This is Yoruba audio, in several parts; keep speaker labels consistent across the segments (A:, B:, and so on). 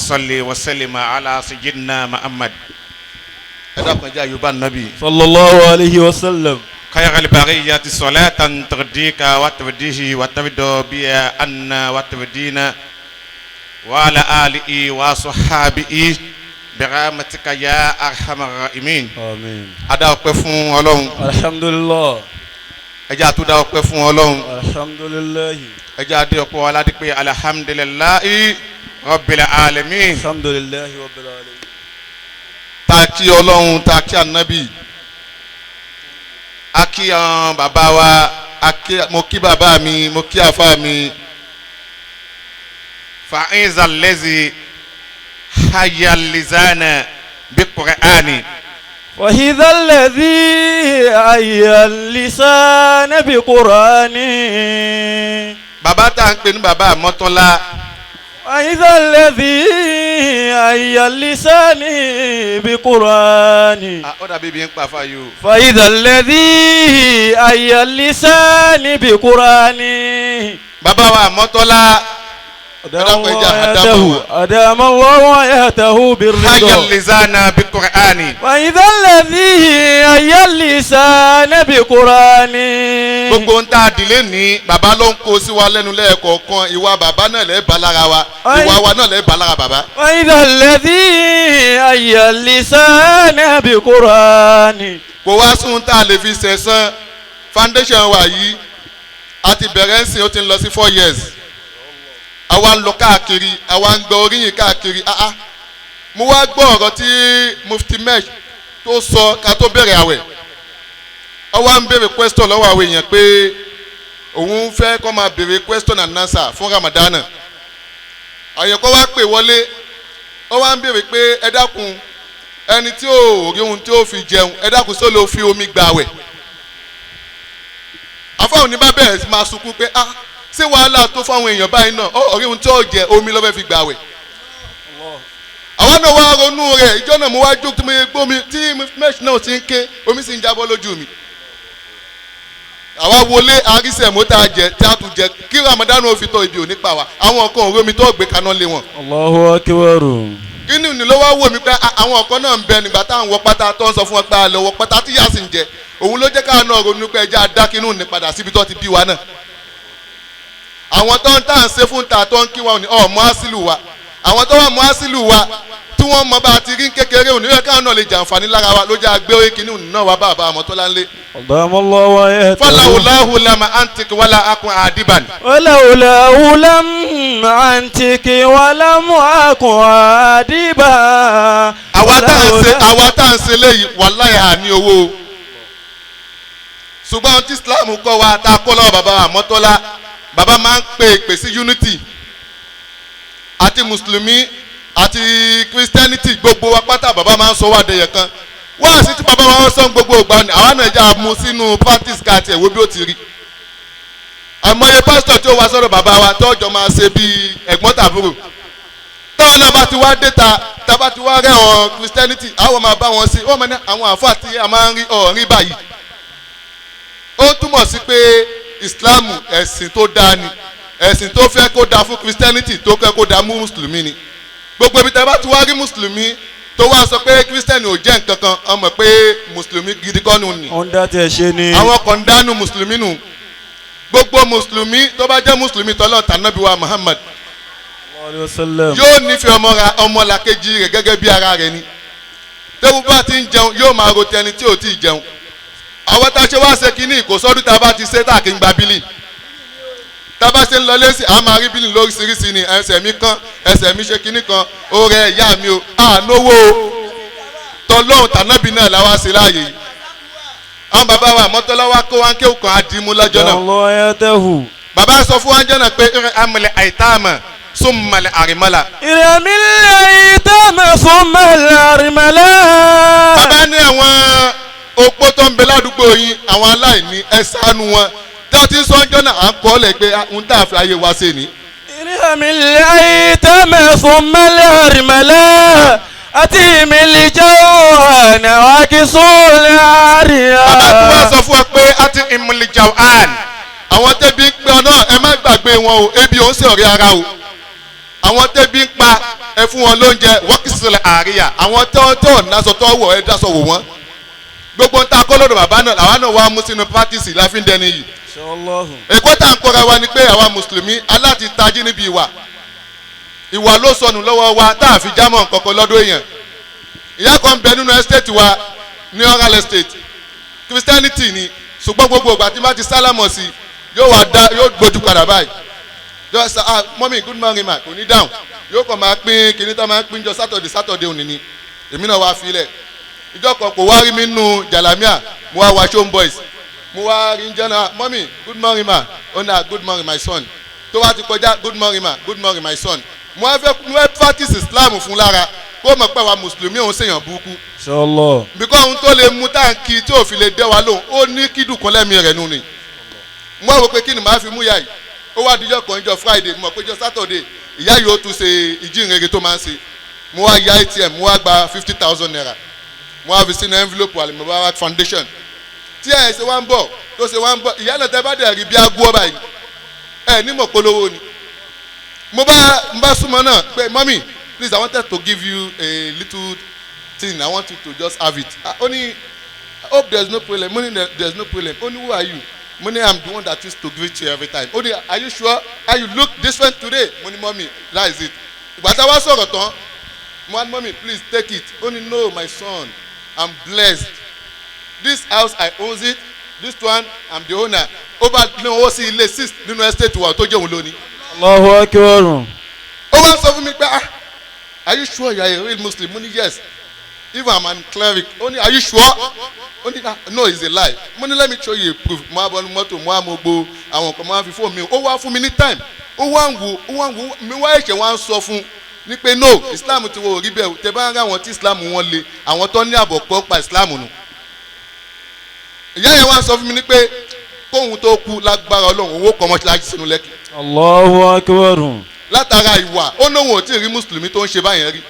A: صل وسلم على سيدنا محمد اداكم جا يوبا النبي
B: صلى الله عليه وسلم
A: خير البرية صلاة ترضيك وترضيه وترضى بها عنا وترضينا وعلى آله وصحابه برحمتك يا أرحم الراحمين
B: آمين.
A: ada ọpẹ́ fún Ọlọ́run
B: alhamdulillah.
A: ẹ jẹ́ àtúndà ọpẹ́ fún Ọlọ́run
B: alhamdulillah.
A: ẹ jẹ́ àdé ọpẹ́ wa láti pé alhamdulillahi rabbil alamin.
B: alhamdulillah rabbil alamin.
A: ta kí Ọlọ́run ta kí Ànábì a kí àwọn bàbá wa mo kí bàbá mi mo kí àfà mi fa'iza allazi hayya lisana bi qur'ani
B: وإذا الذي أي اللسان بقرآنه.
A: bàbá tá ń pè ní bàbá Mọ́tọ́lá.
B: وإذا الذي أي اللسان بقرآنه.
A: ó dàbí bí n pa fà yìí o.
B: فإذا الذي أي اللسان بقرآنه.
A: bàbá wa Mọ́tọ́lá.
B: أدام الله حياته بالرضا.
A: حي اللسان بالقرآن.
B: وإذا الذي حي اللسان بالقرآن.
A: gbogbo ń tá a dìlé ní bàbá ló ń kó sí wa lẹ́nu lẹ́ẹ̀kọ̀ọ̀kan ìwà bàbá náà lẹ́ẹ̀ bá lára wa ìwà wa náà lẹ́ẹ̀ bá lára bàbá.
B: وإذا الذي حي اللسان بالقرآن.
A: kò wá sún tá a lè fi ṣẹ̀san foundation wa yìí a ti bẹ̀rẹ̀ ń sìn ó ti ń lọ sí 4 years. àwa ń lọ káàkiri àwa ń gbọ́ oríyìn káàkiri mo wá gbọ́ ọ̀rọ̀ tí mufti mesh tó sọ ká tó bẹ̀rẹ̀ àwẹ̀ àwa ń béèrè question lọ́wọ́ àwọn èèyàn pé òun fẹ́ kó máa béèrè question and answer fún Ramadan àyẹ̀kọ́ wá pè wọlé ó wá ń béèrè pé ẹ dákun ẹni tí ò rí ohun tí ó fi jẹun ẹ dákun só ló fi omi gbà àwẹ̀ àfáwọn ní bá bẹ̀rẹ̀ sí máa sunkún pé ṣé wàhálà tó fáwọn èèyàn báyìí náà ọ̀rí ohun tí ó jẹ omi ló fẹ́ fi gbàwẹ̀. àwọn náà wá ronú rẹ̀ ìjọ náà mo wá jókòó tí mo yẹ gbómi tí mesh náà ti ń ké omi sì ń jábọ́ lójú mi. àwa wọlé arísẹ̀ mọ́tà jẹ tí a tún jẹ kí Ramadan ó fi tọ́ ibi òní pa wá àwọn kan òwe omi tó gbé kaná lé wọn.
B: Allahu akbar.
A: inú ni ló wá wò mí pé àwọn kan náà ń bẹ nígbà táwọn wọ pátá tó ń sọ fún wọn pé àlọ́ wọ pátá tí yá sì ń jẹ òun ló jẹ́ káwọn náà ronú pé ẹja dákínú ní padà síbi tó ti bí wa náà. àwọn tó ń tà ń ṣe fún ta tó ń kí wọn ní mọ́ àṣìlù wa àwọn tó wà mọ́ àṣìlù wa tí wọ́n mọ bá ti rí kékeré òní rẹ̀ káwọn náà lè jàǹfààní lára wa ló jẹ́ agbé orí kìíní náà wá bàbá Mọ́tọ́lá ńlẹ̀.
B: ọ̀dàmọ́lọ́ wa ẹ̀ tẹ̀.
A: fọláwùláhù lamà àǹtìkì wàlà akun àdìbàn.
B: fọláwùláhù lamà àǹtìkì wàlà akun àdìbàn.
A: àwa tá à ń ṣe léyìí wàláhì àní owó ṣùgbọ́n tí Islam kọ́ wa tá a kọ́ lọ́wọ́ bàbá Mọ́tọ́lá bàbá máa ń pè sí unity àti mùsùlùmí àti christianity gbogbo wa pátá bàbá máa ń sọ wá dẹyẹ kan wá sí tí bàbá wa sọ gbogbo ìgbà ni àwọn nàìjíríà mú sínú practice káàtì ẹ̀wọ́ bí ó ti rí àmọye pásítọ̀ tí ó wá sọ́dọ̀ bàbá wa tọ́jọ́ máa ṣe bíi ẹ̀gbọ́n tàbúrò táwọn náà bá ti wá déta tábà ti wá rẹ̀ ọ̀ christianity àwọn máa bá wọn sí wọ́n máa ní àwọn àfáà tí a máa ń rí ọ̀rí báyìí ó túmọ̀ sí pé Islamu ẹ̀sìn tó dáa ni ẹ̀sìn tó fẹ́ kó dáa fún Christianity tó fẹ́ kó dáa mú mùsùlùmí ni gbogbo ibi tẹ́ bá ti wá rí mùsùlùmí tó wá sọ pé Christian ò jẹ́ nǹkan kan ọmọ pé mùsùlùmí gidi kọ́ nù ni
B: ọ̀ndà tẹ̀ ṣe ni
A: àwọn kan dánú mùsùlùmí nù gbogbo mùsùlùmí tó bá jẹ́ mùsùlùmí tọ́lọ́ tànàbí wa Muhammad yóò nífẹ̀ẹ́ ọmọlàkejì rẹ̀ gẹ́gẹ́ bí ara rẹ̀ ni tẹ́wọ́ bá ti ń jẹun yóò máa ro tẹni tí ò tí ì jẹun àwọn tá a ṣe wá ṣe kínní kò sọ́dún tá a bá ti ṣe tá a kì í gba bílì tá a bá ṣe ń lọ lẹ́sìn a máa rí bílì lóríṣiríṣi ni ẹsẹ̀ mi kan ẹsẹ̀ mi ṣe kínní kan ó rẹ ìyá mi o àánówó tọlọ́hùn tànábì náà làwa ṣe láàyè yìí àwọn bàbá wa Mọ́tọ́lá wa kó wa ń kéwù kan àdìmú lọ́jọ́ náà bàbá sọ fún wa ń jẹ́ náà pé amẹ̀lẹ̀ àìtààmà súnmọ̀lẹ̀ àrìmọ́là.
B: ìrẹ̀mílẹ̀ àìtààmà súnmọ̀lẹ̀ àrìmọ́là.
A: bàbá ní àwọn opó tó ń bẹ ládùúgbò yín àwọn aláìní ẹ ṣàánú wọn tí wọ́n ti ń sọ ọjọ́ náà à ń kọ́ lẹ̀ pé ń tà fi ayé wa ṣe ni.
B: ìrìnàmìlẹ̀ àìtàmẹ̀ fún mẹ́lẹ̀ àrìmẹ́lẹ̀ àti ìmìlẹ̀ jẹ́ ọ̀nà àkísọ́lẹ̀ àríyá.
A: bàbá tí wọ́n sọ fún ọ pé àti ìmìlẹ̀ jẹ́ ọ̀hán àwọn tẹ́bí ń pẹ́ ọ náà ẹ má gbàgbé wọn o ebi ò ń ṣe ọ̀rẹ́ ara o àwọn tẹ́bí ń pa ẹ fún wọn lóúnjẹ wọ́kìsílẹ̀ àríyá àwọn tó násọ tó wọ̀ ẹ dásọ wò wọ́n gbogbo ń ta kọ́lọ́dọ̀ bàbá náà làwa náà wá mú sínú pátìsì láfi ń dẹni yìí. èkó tá à ń kọ́ra wa ni pé àwa mùsùlùmí aláti tají níbi ìwà ló sọnù lọ́wọ́ wa tá a fi jámọ̀ kọ̀ọ̀kan lọ́dọ̀ èèyàn. ìyá kan bẹ nínú estate wa ní oral estate christianity ni ṣùgbọ́n gbogbo ìgbà tí má ti sálámọ̀ sí yóò gbójú padà báyìí yóò sọ mọ́mí good morning ma kò ní dáhùn yóò kàn máa pín kíní tó máa ń pín jọ sátọ̀dé òní ni èmi náà wá filẹ̀ ìjọ kan kò wá rí mi nù jàlámíà mo wá wá show boys mo wá rí jẹ́nà mọ́mí good morning ma ó ní good morning my son tó wá ti kọjá good morning ma good morning my son mo wá fẹ́ practice islam fún lára kó mọ̀ pé wa mùsùlùmí òun ṣèyàn burúkú.
B: Inshallah.
A: because ohun tó lè mú táǹkì tí ò fi lè dẹ́ wa lóhùn ó ní kídùn kan lẹ́mìí rẹ̀ nù ni. mo wá wò pé kí ni màá fi mú yá yìí ó wá dijọ́ kan ìjọ friday mo mọ̀ pé ìjọ saturday ìyá yìí ó tún ṣe ìjínrere tó máa ń ṣe mo wá ya atm mo wá gba 50,000 naira mo wá fi sínú envelope Al-Mubaraq foundation tí ẹ̀ ṣe wá ń bọ̀ tó ṣe wá ń bọ̀ ìyá náà tẹ́ bá dẹ̀ rí bí agbó ọba yìí ẹ̀ ní mọ̀ polówó ni mo bá súnmọ́ náà pé mọ́mí please I wanted to give you a little thing I want you to just have it only I hope there's no problem money there's no problem only who are you money I'm the one that used to greet you every time only are you sure how you look different today money mommy that is it ìgbà tá a wá sọ̀rọ̀ tán mommy please take it only no my son I'm blessed this house I own it this one I'm the owner over ní owó sí ilé 6 nínú estate wa tó jẹ́ òun lónìí.
B: Allahu Akbar.
A: ó wá sọ fún mi pé are you sure you are a real Muslim money yes even I'm a cleric only are you sure only no it's a lie money let me show you a proof mo abọ́ ní mọ́tò mo amogbo àwọn kan mo á fi fóònù mi ó wá fún mi ní time ó wá ń wo mi wá ẹ̀ṣẹ̀ wá ń sọ fún ní pé no Islam ti wo rí bẹ́ẹ̀ tẹ bá ń rá àwọn tí Islam wọn le àwọn tó ní àbọ̀ pọ̀ pa Islam nù ìyá yẹn wá sọ fún mi ní pé kóhun tó kú lágbára Ọlọ́run owó kọ́ mọ́ṣáláṣí sínú Lẹ́kì.
B: Allahu Akbar.
A: látara ìwà ó náwó ò tí ì rí mùsùlùmí tó ń ṣe báyẹn rí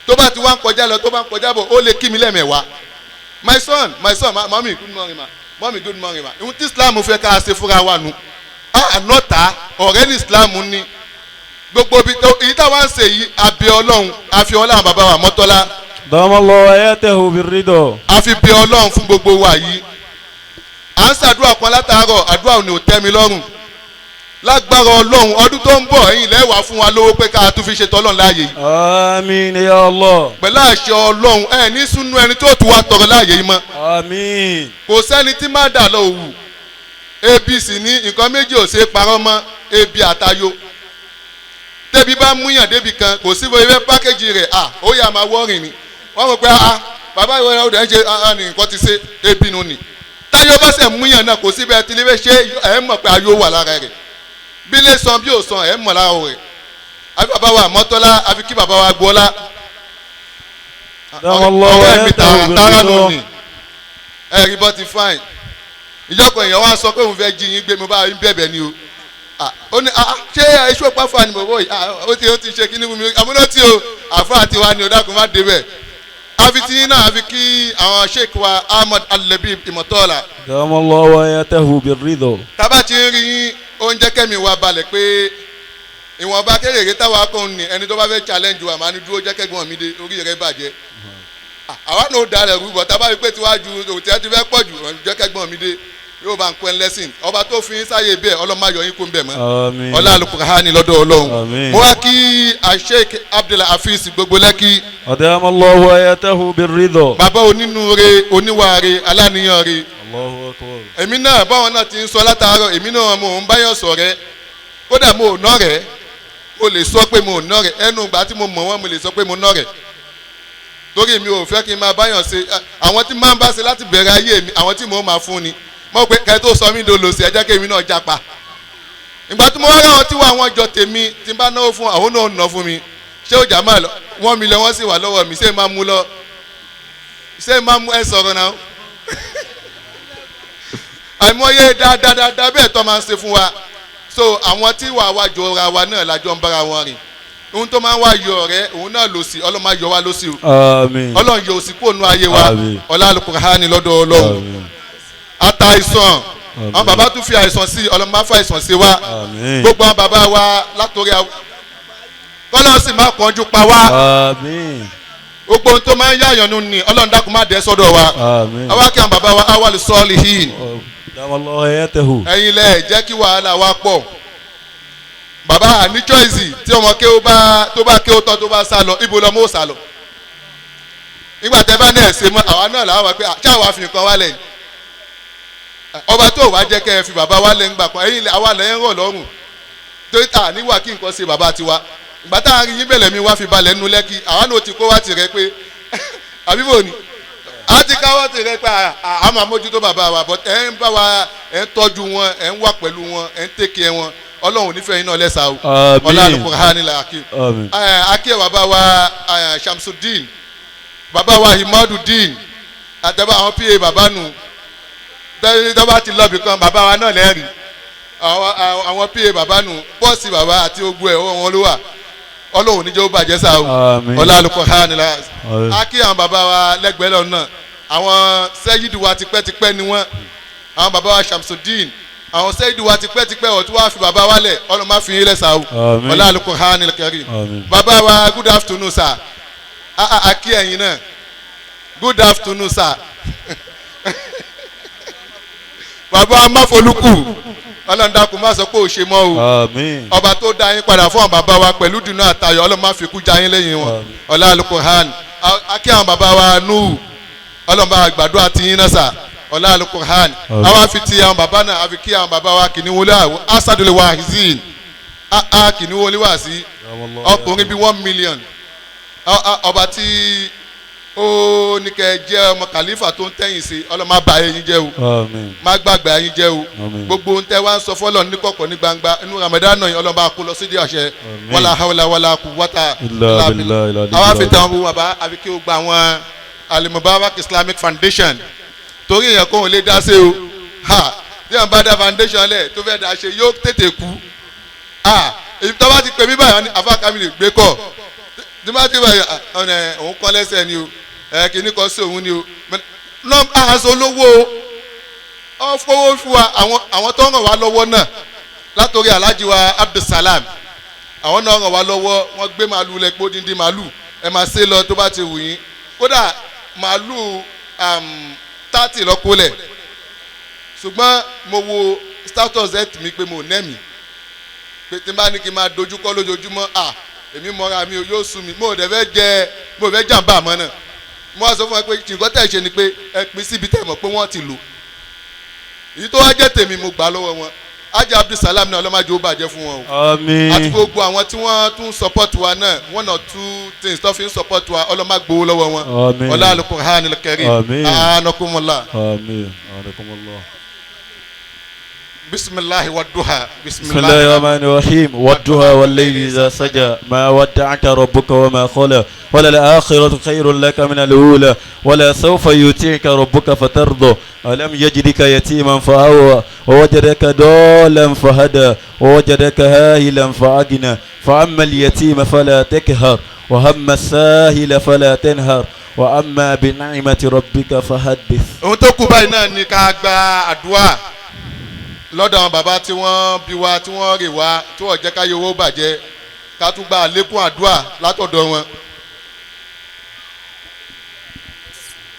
A: tó bá ti wá ń kọjá lọ tó bá ń kọjá bọ̀ ó lè kí mi lẹ́mẹ̀wá my son mami good morning ma mami good morning ma ìhun tí Islam fẹ́ ká ṣe fúnra wa nù ànọ́ta ọ̀rẹ́ ní Islam ní gbogbo èyí táwa ń ṣe yìí àbí Ọlọ́run àfi Ọlọ́run bàbá wa Mọ́tọ́lá.
B: Damallahu ayatahu birrido.
A: àfi bí Ọlọ́run fún gbogbo wa yìí à ń ṣàdúrà kan látàárọ̀ àdúrà ò ní ò tẹ́ mi lọ́rùn lágbára Ọlọ́run ọdún tó ń bọ̀ ẹ̀yin lẹ́wàá fún wa lówó pé ká tún fi ṣe tọ́lọ́run láàyè yìí.
B: Àmín ya Allah.
A: pẹ̀lú àṣẹ Ọlọ́run ẹ̀ ní súnú ẹni tó tún wá tọrọ láàyè yìí mọ́.
B: Àmín.
A: kò sẹ́ni tí má dà lọ òwú ebi sì ní nǹkan méjì ò ṣe é parọ́ mọ́ ebi àtayọ tẹ́bi bá múyàn débi kan kò sí bóyá pákéjì rẹ̀ ó yà máa wọ́rìn ni wọ́n mọ̀ pé bàbá ìwé rẹ̀ ó dẹ̀ ń ṣe ní nǹkan ti ṣe ebi nù ni táyọ̀ bá ṣe múyàn náà kò sí bẹ́ẹ̀ tí ilé ṣe ẹ̀ mọ̀ pé ayọ̀ wà lára rẹ̀ bí lè san bí ò san ẹ̀ mọ̀ lára rẹ̀ àfi bàbá wa Mọ́tọ́lá àfi kí bàbá wa Gbọ́lá ọ̀rẹ́ mi tààrà nù ni ẹ̀rí bọ́ ti fáìn ìjọkọ̀ èèyàn wá sọ pé òun fẹ́ jí yín gbé mi bá yín bẹ̀bẹ̀ ni o ó ní ṣé iṣu ọ̀pá fún ànìmọ̀ yìí ó ti ṣe kíní fún mi àmúná tí o àfáà tiwa ni o dákun má débẹ̀ àfi tí yín náà àfi kí àwọn sheikh wa Ahmad Al-Labib Imọ̀tọ́lá.
B: Damallahu ayatahu birrido.
A: tábà ti ń rí yín oúnjẹ kẹ́mi wa balẹ̀ pé ìwọ̀nba kéré táwa kan ní ẹni tó bá fẹ́ challenge wa máa ní dúró jẹ́kẹ́gbọ́n mi dé orí rẹ̀ bàjẹ́ àwa náà ó dalẹ̀ rúbọ̀ tábà rí pé tiwájú òtí ẹ ti fẹ́ pọ̀ jù jẹ́kẹ́gbọ́n mi dé yóò bá ń pẹ́ lẹ́sìn ọba tó fi sáyé bẹ́ẹ̀ ọlọ́máyọ̀ yín kó ń bẹ̀ mọ́ ọlá Al-Qur'ani lọ́dọ̀ Ọlọ́run mo wá kí Sheikh Abdul Hafiz gbogbo Lẹ́kì.
B: Adamallahu ayatahu birrido.
A: bàbá onínúure oníwàre aláníyànre.
B: Allahu Akbar.
A: èmi náà báwọn náà ti ń sọ látàárọ̀ èmi náà mo ń báyọ̀ sọ̀rẹ́ kódà mo ò nọ́rẹ̀ mo lè sọ pé mo ò nọ́rẹ̀ ẹnu ìgbà tí mo mọ̀ wọ́n mo lè sọ pé mo nọ́rẹ̀ torí mi ò fẹ́ kí n máa báyọ̀ ṣe àwọn tí máa ń bá ṣe láti bẹ̀rẹ̀ ayé mi àwọn tí mo máa fún ni mo pe kẹ́ tó sọ mí dolo sí ẹjẹ́ kémi náà japa ìgbà tí mo wá ráwọn tí wọ́n àwọn jọ tèmi tí n bá náwó fún àwọn náà ná fún mi ṣé ó jà máa lọ 1 million wọ́n sì wà lọ́wọ́ mi ṣé máa mú lọ ṣé máa mú ẹ sọ̀rọ̀ náà àìmọye dáadáa bẹ́ẹ̀ tó máa ń ṣe fún wa so àwọn tí wàá wá jọra wa náà lájọ ń bára wọn rìn ohun tó máa ń wá yọ ọ̀rẹ́ òun náà lò sí Ọlọ́run máa yọ wá lọ sí o Ọlọ́run yọ òsì kúrò nù ayé wa ọlá Al-Qur'ani lọ́dọ̀ Ọlọ́run ata àìsàn àwọn bàbá tún fi àìsàn sí Ọlọ́run máa fa àìsàn sí wa gbogbo àwọn bàbá wa látòrí kọ́lọ́ sì má kánjú pa wá.
B: Àmín.
A: gbogbo ohun tó máa ń yáyàn nù ní ọlọ́run dákun má dẹ́ sọ́dọ̀ wa.
B: Àmín.
A: àwa kí àwọn bàbá wa awal salihin.
B: Damallahu hayatahu.
A: ẹ̀yin lẹ̀ jẹ́ kí wàhálà wa pọ̀. bàbá ní choice tí ọmọ kéwú tó bá kéwú tán tó bá sá lọ ibo lọmọ ò sá lọ. nígbà tẹ́ bá ní ẹ̀sẹ̀ mọ́ àwa náà làwọn wá pé ṣáà fi nǹkan wálẹ̀ yìí. ọba tó wàá jẹ́ kẹ́ ẹ fi bàbá wálẹ̀ ń gbà kan ẹ̀yin àwa lẹ́yìn rọ̀ lọ́rùn torí ta níwà kí nǹkan ṣe bàbá tiwa ìgbà tá a rí yín bẹ̀lẹ̀ mi wá fi balẹ̀ nu lẹ́kì àwa náà ti kó wá tirẹ̀ pé àbíbò ni a ti káwọ́ tirẹ̀ pé a máa mójútó bàbá wa but ẹ̀ ń bá wa ẹ̀ ń tọ́jú wọn ẹ̀ ń wà pẹ̀lú wọn ẹ̀ ń tẹ̀kẹ́ wọn ọlọ́run nífẹ̀ẹ́ yín náà lẹ́sà o ọlá Al-Qur'ani la akí akí bàbá wa Shamsuddin bàbá wa Himaduddin àtẹ̀bá àwọn pa bàbá nù tẹ́lẹ̀ ti lọ́ọ̀bì kan bàbá wa náà lẹ́rìí àwọn pa bàbá nù bọ́ọ̀sì bàbá àti ogun ẹ̀ wọn ló wà ọlọ́run níjẹ́ ó bàjẹ́ sá o ọlá Al-Qur'ani la akí àwọn bàbá wa lẹ́gbẹ̀ẹ́ lọ́nà náà àwọn sẹ́yìdì wa tipẹ́tipẹ́ ni wọ́n àwọn bàbá wa Shamsuddin àwọn sẹ́yìdì wa tipẹ́tipẹ́ ọ̀tún wá fi bàbá wa lẹ̀ ọlọ́run má fi yín lẹ́sà o ọlá Al-Qur'ani al-Karim bàbá wa good afternoon sir akí ẹ̀yin náà good afternoon sir bàbá amáfolúkù ọlọ́run dákun má sọ pé ò ṣe mọ́ o ọba tó dá yín padà fún àwọn bàbá wa pẹ̀lú dùnú àtayọ̀ ọlọ́run má fi kú já yín lẹ́yìn wọn ọlá Al-Qur'an akí àwọn bàbá wa Nuhu ọlọ́run bá gbàdúrà tí yín náà sà ọlá Al-Qur'an àwọn afi ti àwọn bàbá náà àfi kí àwọn bàbá wa kìíní wọlé àwọn asadul wahizin kìíní wọlé wá sí ọkùnrin bíi 1 million ọba tí ó ní kẹ́ jẹ́ ọmọ kàlífà tó ń tẹ̀yìn sí ọlọ́mọ bá yín jẹ́ o má gbàgbé yín jẹ́ o gbogbo ń tẹ́ wá ń sọ fọ́lọ́ ní kọ̀kọ̀ ní gbangba inú Ramadan náà ọlọ́mọ bá kó lọ sídìí àṣẹ wala hawla wala quwwata illa billah àwọn afẹ́tẹ̀ wọn bó wọn bá àbí kí o gba àwọn Al-Mubaraq Islamic Foundation torí èèyàn kò lè dá sí o tí wọn bá dá foundation lẹ̀ tó fẹ́ dá ṣe yóò tètè kú èyí tó bá ti pè mí báyìí afákàmì gbé kọ́ tí bá ti báyìí ọ̀nà òun kọ́ lẹ́sẹ̀ ni o kìíní kan sí òun ni o aṣọ olówó ọ fowó fún wa àwọn tó ràn wá lọ́wọ́ náà látòrí Alhaji wa Abdulsalam àwọn náà ràn wá lọ́wọ́ wọ́n gbé màálù lẹ́gbó díndín màálù ẹ máa ṣe lọ tó bá ti wù yín kódà màálù 30 lọ́kọ́lẹ̀ ṣùgbọ́n mo wo status ẹ̀ mi pé mo nẹ́mi pé tí n bá ní kí n máa dojúkọ lójoojúmọ́ èmi mọ́ra mi yóò sún mi mo fẹ́ jàǹbá àmọ́ náà mo wá sọ fún ẹ pé nǹkan tẹ̀ ṣe ni pé ẹ pín síbi tẹ̀ mọ̀ pé wọ́n ti lò èyí tó wá jẹ́ tèmi mo gbà lọ́wọ́ wọn Ajá Abdulsalam náà ọlọ́mọdé ó bàjẹ́ fún wọn o àti gbogbo àwọn tí wọ́n tún support wa náà 1 or 2 things tó fi ń support wa ọlọ́mọ gbowó lọ́wọ́ wọn ọlá Al-Qur'ani al-Karim anakumullah. بسم الله والضحى بسم الله
B: الرحمن الرحيم والضحى والليل إذا سجى ما ودعك ربك وما خلى وللآخرة خير لك من الأولى ولسوف يؤتيك ربك فترضى ألم يجدك يتيما فآوى ووجدك ضالا فهدى ووجدك هاهلا فأغنى فأما اليتيم فلا تكهر وأما الساهل فلا تنهر وأما بنعمة ربك فحدث.
A: ohun tó kù báyìí náà ni ká gba àdúrà lọ́dọ̀ àwọn bàbá tí wọ́n bí wa tí wọ́n rè wá tí wọ́n jẹ́ ká yẹ owó bàjẹ́ ká tún gba àlékún àdúrà látọ̀dọ̀ wọn